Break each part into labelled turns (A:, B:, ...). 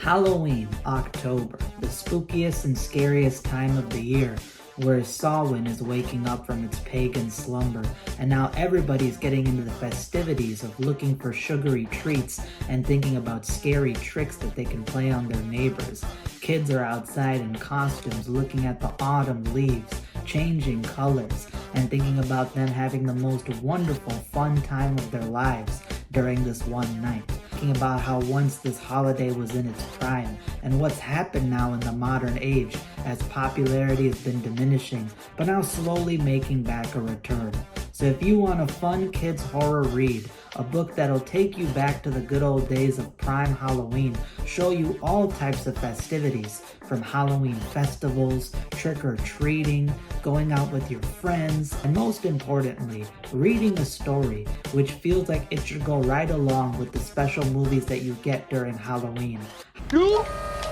A: Halloween, October, the spookiest and scariest time of the year, where Samhain is waking up from its pagan slumber, and now everybody's getting into the festivities of looking for sugary treats and thinking about scary tricks that they can play on their neighbors. Kids are outside in costumes looking at the autumn leaves, changing colors, and thinking about them having the most wonderful, fun time of their lives during this one night. Thinking about how once this holiday was in its prime and what's happened now in the modern age as popularity has been diminishing but now slowly making back a return. So if you want a fun kids horror read, a book that'll take you back to the good old days of prime Halloween, show you all types of festivities from Halloween festivals, trick-or-treating, going out with your friends, and most importantly, reading a story which feels like it should go right along with the special movies that you get during Halloween.
B: Do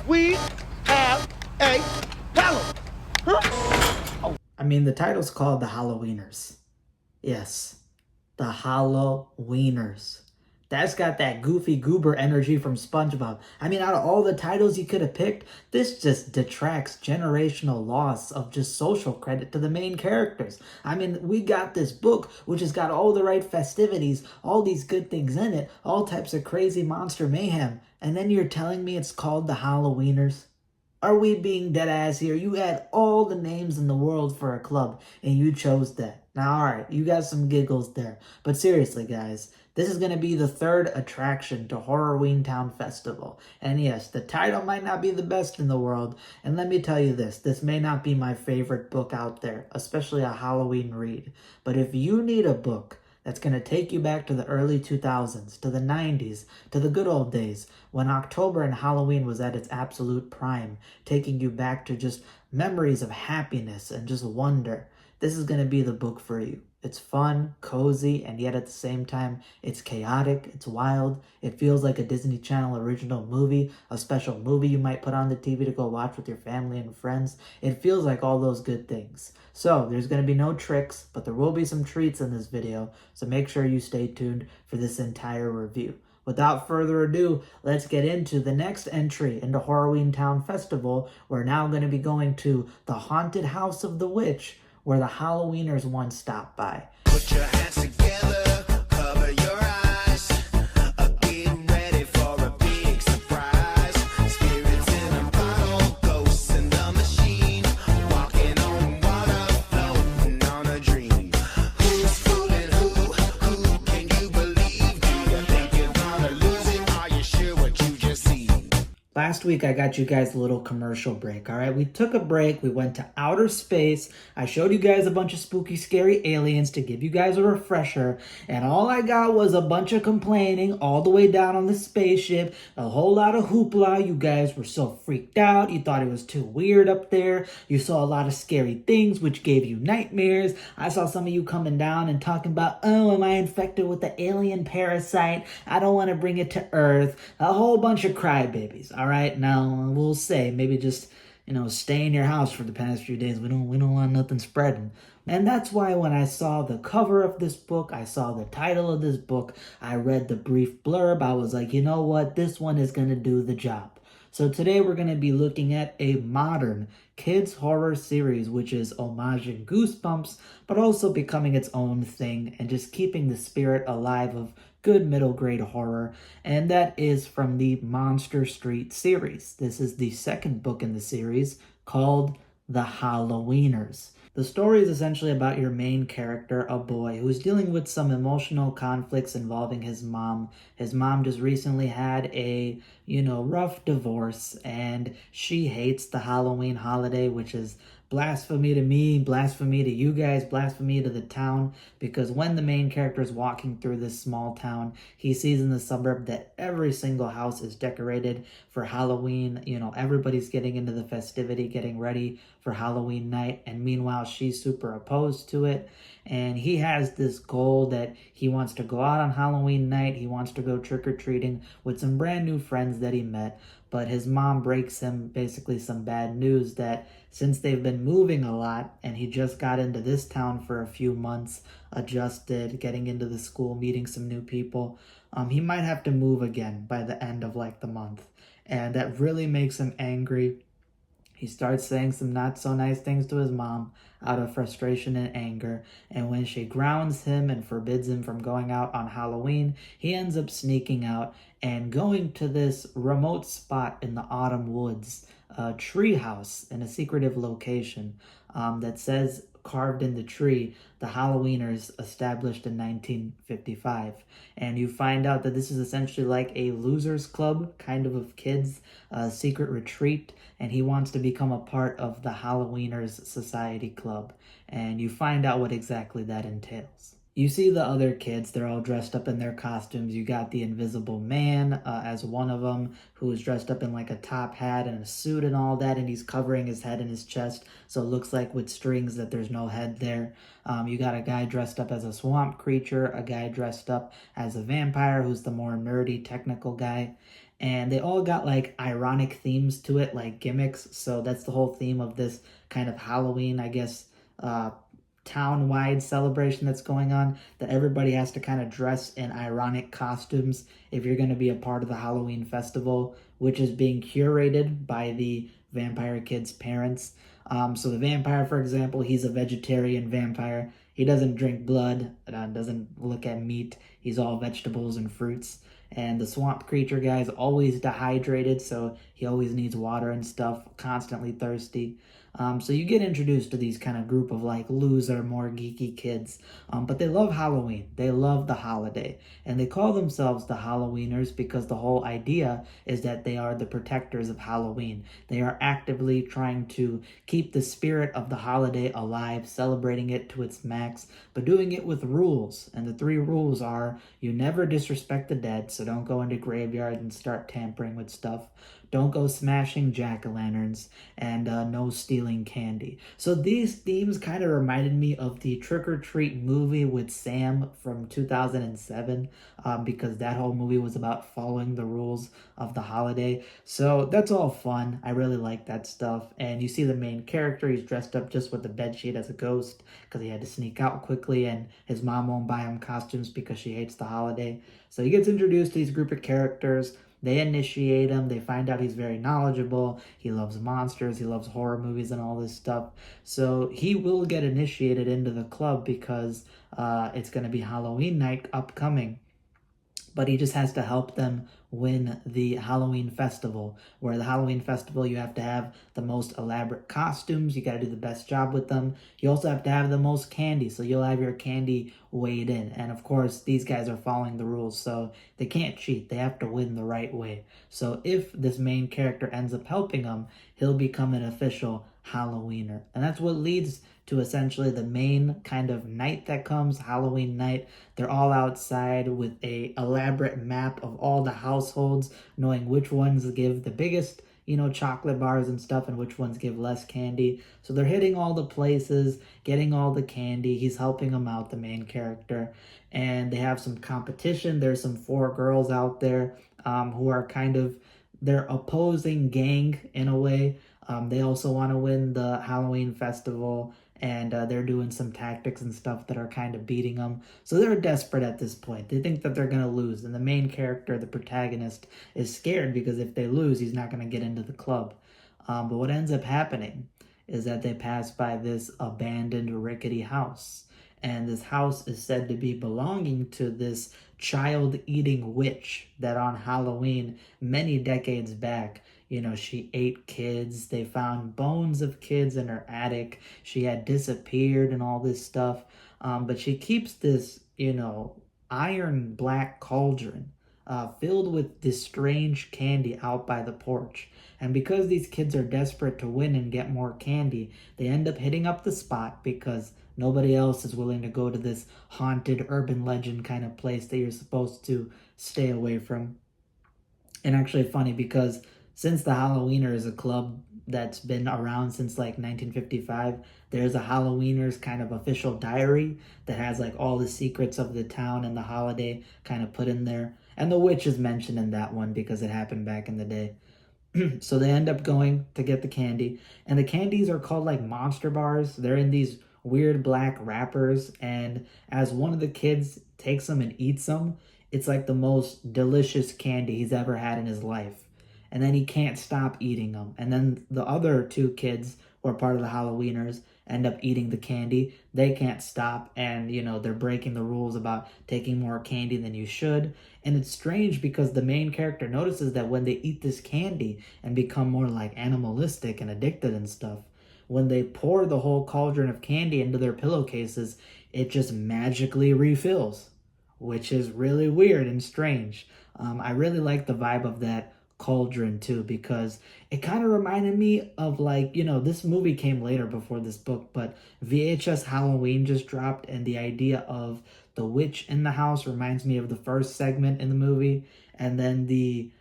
B: we have a Halloween? Huh?
A: I mean, the title's called The Halloweeners. Yes, The Halloweeners. That's got that goofy goober energy from SpongeBob. I mean, out of all the titles you could have picked, this just detracts generational loss of just social credit to the main characters. I mean, we got this book, which has got all the right festivities, all these good things in it, all types of crazy monster mayhem, and then you're telling me it's called The Halloweeners? Are we being dead ass here? You had all the names in the world for a club, and you chose that. Now, alright, you got some giggles there. But seriously, guys, this is going to be the third attraction to Horrorweentown Festival. And yes, the title might not be the best in the world. And let me tell you this may not be my favorite book out there, especially a Halloween read. But if you need a book that's going to take you back to the early 2000s, to the 90s, to the good old days, when October and Halloween was at its absolute prime, taking you back to just memories of happiness and just wonder, this is going to be the book for you. It's fun, cozy, and yet at the same time, it's chaotic, it's wild. It feels like a Disney Channel original movie, a special movie you might put on the TV to go watch with your family and friends. It feels like all those good things. So, there's going to be no tricks, but there will be some treats in this video, so make sure you stay tuned for this entire review. Without further ado, let's get into the next entry into Horrorweentown Festival. We're now going to be going to the Haunted House of the Witch, where the Halloweeners once stopped by.
B: Put your hands together, cover your eyes. Getting ready for a big surprise. Spirits in a bottle, ghosts in the machine. Walking on water, floating on a dream. Who's fooling who? Who can you believe? Do you think you're gonna lose it? Are you sure what you just seen?
A: Last week, I got you guys a little commercial break, all right? We took a break. We went to outer space. I showed you guys a bunch of spooky, scary aliens to give you guys a refresher. And all I got was a bunch of complaining all the way down on the spaceship. A whole lot of hoopla. You guys were so freaked out. You thought it was too weird up there. You saw a lot of scary things, which gave you nightmares. I saw some of you coming down and talking about, oh, am I infected with the alien parasite? I don't want to bring it to Earth. A whole bunch of crybabies, all right? Now, we'll say, maybe just, stay in your house for the past few days. We don't want nothing spreading. And that's why when I saw the cover of this book, I saw the title of this book, I read the brief blurb, I was like, you know what? This one is going to do the job. So today we're going to be looking at a modern kids horror series, which is homaging Goosebumps, but also becoming its own thing and just keeping the spirit alive of good middle grade horror, and that is from the Monsterstreet series. This is the second book in the series called The Halloweeners. The story is essentially about your main character, a boy, who's dealing with some emotional conflicts involving his mom. His mom just recently had a, rough divorce, and she hates the Halloween holiday, which is blasphemy to me, blasphemy to you guys, blasphemy to the town, because when the main character is walking through this small town, he sees in the suburb that every single house is decorated for Halloween. Everybody's getting into the festivity, getting ready for Halloween night, and meanwhile, she's super opposed to it. And he has this goal that he wants to go out on Halloween night. He wants to go trick-or-treating with some brand new friends that he met. But his mom breaks him basically some bad news that since they've been moving a lot and he just got into this town for a few months, adjusted, getting into the school, meeting some new people, he might have to move again by the end of the month. and that really makes him angry. He starts saying some not so nice things to his mom out of frustration and anger, and when she grounds him and forbids him from going out on Halloween, he ends up sneaking out and going to this remote spot in the autumn woods, a tree house in a secretive location that says carved in the tree, the Halloweeners established in 1955. And you find out that this is essentially like a losers club, kind of kids, a secret retreat, and he wants to become a part of the Halloweeners Society Club. And you find out what exactly that entails. You see the other kids, they're all dressed up in their costumes. You got the Invisible Man as one of them, who's dressed up in like a top hat and a suit and all that, and he's covering his head and his chest, so it looks like with strings that there's no head there. You got a guy dressed up as a swamp creature, a guy dressed up as a vampire, who's the more nerdy, technical guy. And they all got like ironic themes to it, like gimmicks. So that's the whole theme of this kind of Halloween, I guess, town-wide celebration that's going on, that everybody has to kind of dress in ironic costumes if you're going to be a part of the Halloween festival, which is being curated by the vampire kids' parents. So the vampire, for example, he's a vegetarian vampire. He doesn't drink blood, doesn't look at meat. He's all vegetables and fruits. And the swamp creature guy is always dehydrated, so he always needs water and stuff, constantly thirsty. So you get introduced to these kind of group of like loser, more geeky kids. But they love Halloween. They love the holiday. And they call themselves the Halloweeners because the whole idea is that they are the protectors of Halloween. They are actively trying to keep the spirit of the holiday alive, celebrating it to its max, but doing it with rules. And the 3 rules are: you never disrespect the dead, so don't go into graveyards and start tampering with stuff. Don't go smashing jack-o'-lanterns, and no stealing candy. So these themes kind of reminded me of the Trick or Treat movie with Sam from 2007, because that whole movie was about following the rules of the holiday. So that's all fun. I really like that stuff. And you see the main character, he's dressed up just with the bedsheet as a ghost because he had to sneak out quickly, and his mom won't buy him costumes because she hates the holiday. So he gets introduced to these group of characters. They initiate him. They find out he's very knowledgeable. He loves monsters. He loves horror movies and all this stuff. So he will get initiated into the club because it's going to be Halloween night upcoming. But he just has to help them win the Halloween festival, where the Halloween festival, you have to have the most elaborate costumes. You got to do the best job with them. You also have to have the most candy, so you'll have your candy weighed in. And of course, these guys are following the rules, so they can't cheat. They have to win the right way. So if this main character ends up helping them, he'll become an official Halloweener. And that's what leads to essentially the main kind of night that comes, Halloween night. They're all outside with a elaborate map of all the households, knowing which ones give the biggest, chocolate bars and stuff, and which ones give less candy. So they're hitting all the places, getting all the candy. He's helping them out, the main character. And they have some competition. There's some 4 girls out there who are kind of their opposing gang in a way. They also want to win the Halloween festival, and they're doing some tactics and stuff that are kind of beating them. So they're desperate at this point. They think that they're going to lose, and the main character, the protagonist, is scared because if they lose, he's not going to get into the club. But what ends up happening is that they pass by this abandoned, rickety house. And this house is said to be belonging to this child-eating witch that on Halloween, many decades back, she ate kids. They found bones of kids in her attic. She had disappeared and all this stuff. But she keeps this, iron black cauldron filled with this strange candy out by the porch. And because these kids are desperate to win and get more candy, they end up hitting up the spot because nobody else is willing to go to this haunted urban legend kind of place that you're supposed to stay away from. And actually funny because since the Halloweener is a club that's been around since like 1955, there's a Halloweeners kind of official diary that has like all the secrets of the town and the holiday kind of put in there. And the witch is mentioned in that one because it happened back in the day. So they end up going to get the candy, and the candies are called like monster bars. They're in these weird black wrappers, and as one of the kids takes them and eats them, it's like the most delicious candy he's ever had in his life. and then he can't stop eating them. And then the other two kids who are part of the Halloweeners end up eating the candy. They can't stop, and they're breaking the rules about taking more candy than you should. And it's strange because the main character notices that when they eat this candy and become more like animalistic and addicted and stuff, when they pour the whole cauldron of candy into their pillowcases, it just magically refills, which is really weird and strange. I really like the vibe of that cauldron too, because it kind of reminded me of, like, this movie came later before this book, but VHS Halloween just dropped, and the idea of the witch in the house reminds me of the first segment in the movie, and then the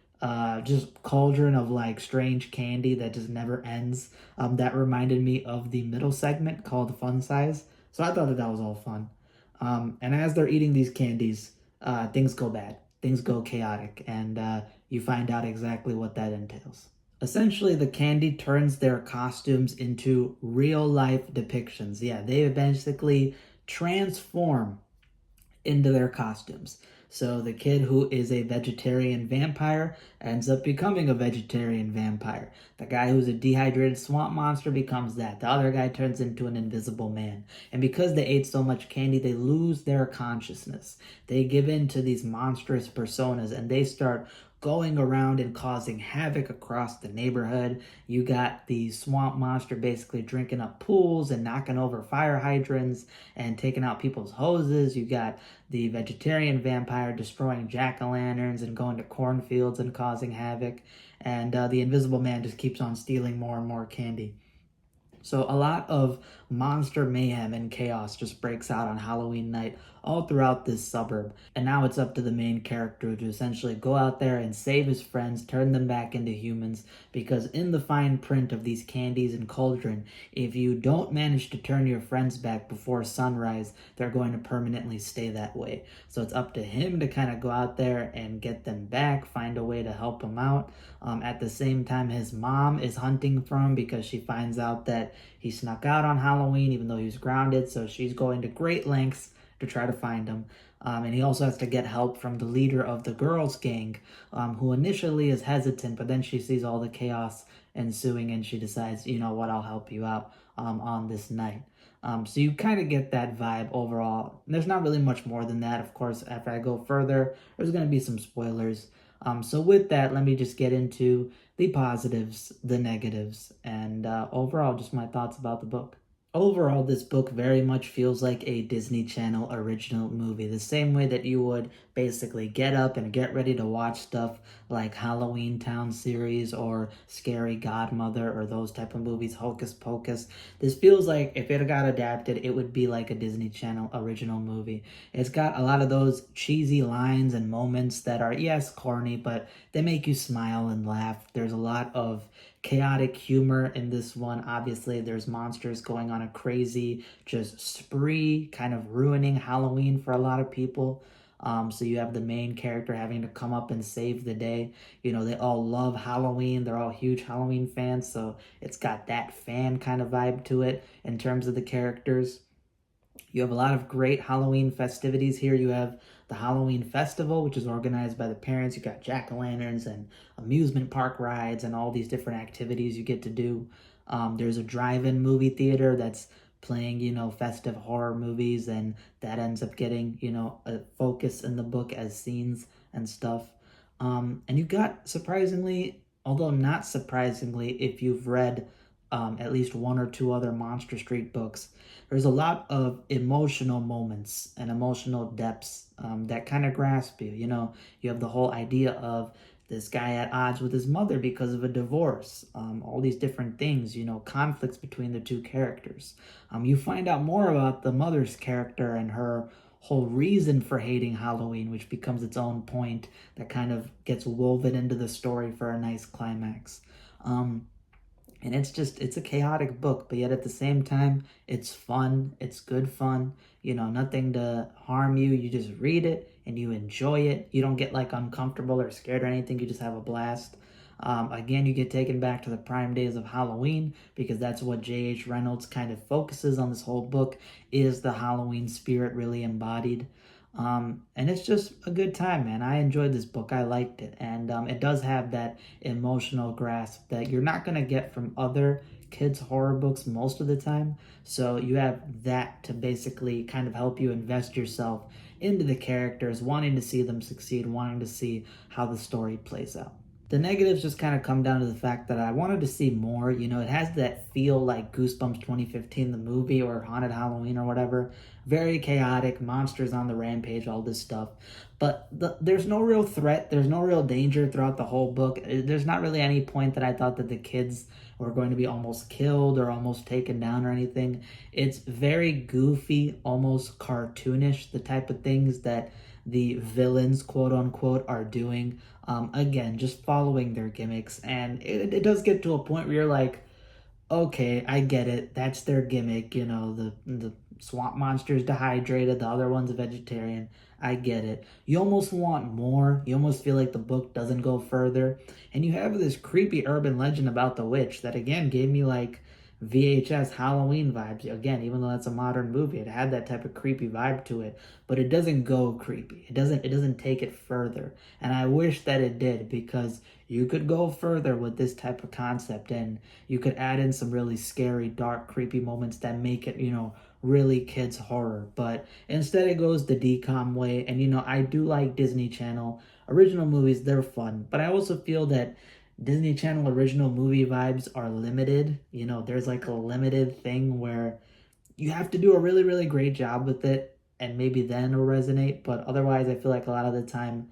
A: just cauldron of like strange candy that just never ends. That reminded me of the middle segment called Fun Size. So I thought that was all fun. And as they're eating these candies, things go bad, things go chaotic, and you find out exactly what that entails. Essentially, the candy turns their costumes into real life depictions. Yeah, they basically transform into their costumes. So the kid who is a vegetarian vampire ends up becoming a vegetarian vampire. The guy who's a dehydrated swamp monster becomes that. The other guy turns into an invisible man. And because they ate so much candy, they lose their consciousness. They give in to these monstrous personas, and they start going around and causing havoc across the neighborhood. You got the swamp monster basically drinking up pools and knocking over fire hydrants and taking out people's hoses. You got the vegetarian vampire destroying jack-o'-lanterns and going to cornfields and causing havoc. And the invisible man just keeps on stealing more and more candy. So a lot of monster mayhem and chaos just breaks out on Halloween night all throughout this suburb. And now it's up to the main character to essentially go out there and save his friends, turn them back into humans, because in the fine print of these candies and cauldron, if you don't manage to turn your friends back before sunrise, they're going to permanently stay that way. So it's up to him to kind of go out there and get them back, find a way to help them out. At the same time, his mom is hunting for him because she finds out that he snuck out on Halloween even though he was grounded, so she's going to great lengths to try to find him. And he also has to get help from the leader of the girls' gang, who initially is hesitant, but then she sees all the chaos ensuing and she decides, you know what, I'll help you out on this night. So you kind of get that vibe overall. There's not really much more than that. Of course, after I go further, there's going to be some spoilers. So with that, let me just get into the positives, the negatives, and overall just my thoughts about the book. Overall, this book very much feels like a Disney Channel original movie, the same way that you would basically get up and get ready to watch stuff like Horrorweentown series or Scary Godmother or those type of movies, Hocus Pocus. This feels like if it got adapted, it would be like a Disney Channel original movie. It's got a lot of those cheesy lines and moments that are, yes, corny, but they make you smile and laugh. There's a lot of chaotic humor in this one. Obviously, there's monsters going on a crazy just spree, kind of ruining Halloween for a lot of people. So you have the main character having to come up and save the day. They all love Halloween. They're all huge Halloween fans, so it's got that fan kind of vibe to it in terms of the characters. You have a lot of great Halloween festivities here. You have the Halloween Festival, which is organized by the parents. You got jack-o'-lanterns and amusement park rides and all these different activities you get to do. There's a drive-in movie theater that's playing, festive horror movies, and that ends up getting, a focus in the book as scenes and stuff. And you got, surprisingly, although not surprisingly, if you've read at least one or two other Monsterstreet books, there's a lot of emotional moments and emotional depths that kind of grasp you. You have the whole idea of this guy at odds with his mother because of a divorce, all these different things, conflicts between the two characters. You find out more about the mother's character and her whole reason for hating Halloween, which becomes its own point that kind of gets woven into the story for a nice climax. And it's a chaotic book, but yet at the same time, it's fun. It's good fun. Nothing to harm you. You just read it and you enjoy it. You don't get like uncomfortable or scared or anything. You just have a blast. Again, you get taken back to the prime days of Halloween, because that's what J.H. Reynolds kind of focuses on this whole book, is the Halloween spirit really embodied. And it's just a good time, man. I enjoyed this book. I liked it. And it does have that emotional grasp that you're not going to get from other kids' horror books most of the time. So you have that to basically kind of help you invest yourself into the characters, wanting to see them succeed, wanting to see how the story plays out. The negatives just kind of come down to the fact that I wanted to see more. You know, it has that feel like Goosebumps 2015, the movie, or Haunted Halloween or whatever. Very chaotic, monsters on the rampage, all this stuff. But there's no real threat, there's no real danger throughout the whole book. There's not really any point that I thought that the kids were going to be almost killed or almost taken down or anything. It's very goofy, almost cartoonish, the type of things that the villains, quote unquote, are doing. Again, just following their gimmicks. And it does get to a point where you're like, okay, I get it. That's their gimmick. You know, the swamp monster's dehydrated, the other one's a vegetarian. I get it. You almost want more. You almost feel like the book doesn't go further. And you have this creepy urban legend about the witch that again gave me like VHS Halloween vibes. Again, even though that's a modern movie, it had that type of creepy vibe to it, but it doesn't go creepy. It doesn't take it further. And I wish that it did, because you could go further with this type of concept and you could add in some really scary, dark, creepy moments that make it, really kids horror. But instead it goes the DCOM way. And I do like Disney Channel original movies. They're fun, but I also feel that Disney Channel original movie vibes are limited. There's like a limited thing where you have to do a really, really great job with it, and maybe then it'll resonate. But otherwise, I feel like a lot of the time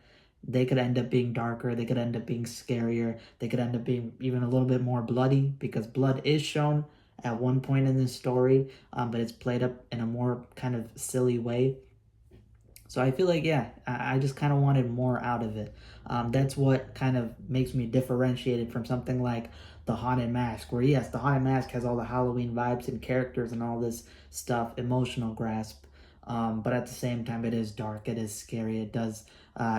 A: they could end up being darker, they could end up being scarier, they could end up being even a little bit more bloody, because blood is shown at one point in this story, but it's played up in a more kind of silly way. So I feel like, yeah, I just kind of wanted more out of it. That's what kind of makes me differentiated from something like The Haunted Mask, where, yes, The Haunted Mask has all the Halloween vibes and characters and all this stuff, emotional grasp. But at the same time, it is dark, it is scary, it does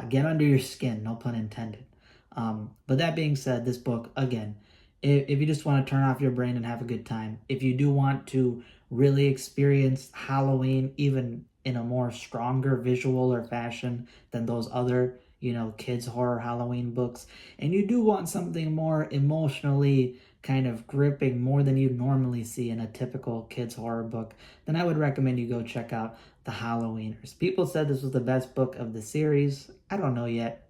A: get under your skin, no pun intended. But that being said, this book, again, if you just want to turn off your brain and have a good time, if you do want to really experience Halloween even in a more stronger visual or fashion than those other, kids horror Halloween books, and you do want something more emotionally kind of gripping, more than you normally see in a typical kids horror book, then I would recommend you go check out The Halloweeners. People said this was the best book of the series. I don't know yet,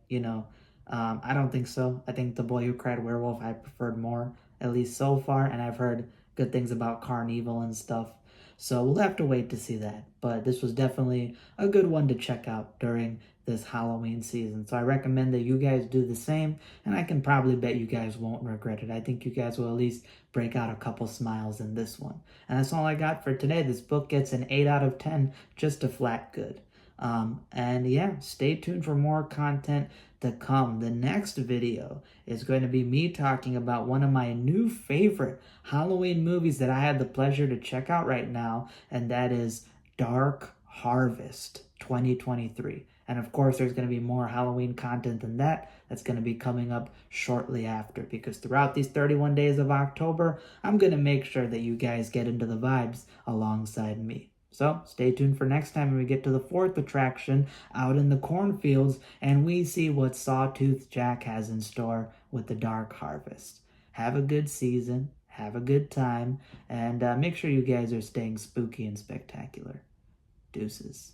A: I don't think so. I think The Boy Who Cried Werewolf I preferred more, at least so far, and I've heard good things about Carnival and stuff. So we'll have to wait to see that. But this was definitely a good one to check out during this Halloween season. So I recommend that you guys do the same, and I can probably bet you guys won't regret it. I think you guys will at least break out a couple smiles in this one. And that's all I got for today. This book gets an 8 out of 10, just a flat good. And yeah, stay tuned for more content to come. The next video is going to be me talking about one of my new favorite Halloween movies that I had the pleasure to check out right now, and that is Dark Harvest 2023. And of course, there's going to be more Halloween content than that that's going to be coming up shortly after, because throughout these 31 days of October, I'm going to make sure that you guys get into the vibes alongside me. So stay tuned for next time when we get to the fourth attraction out in the cornfields and we see what Sawtooth Jack has in store with the Dark Harvest. Have a good season, have a good time, and make sure you guys are staying spooky and spectacular. Deuces.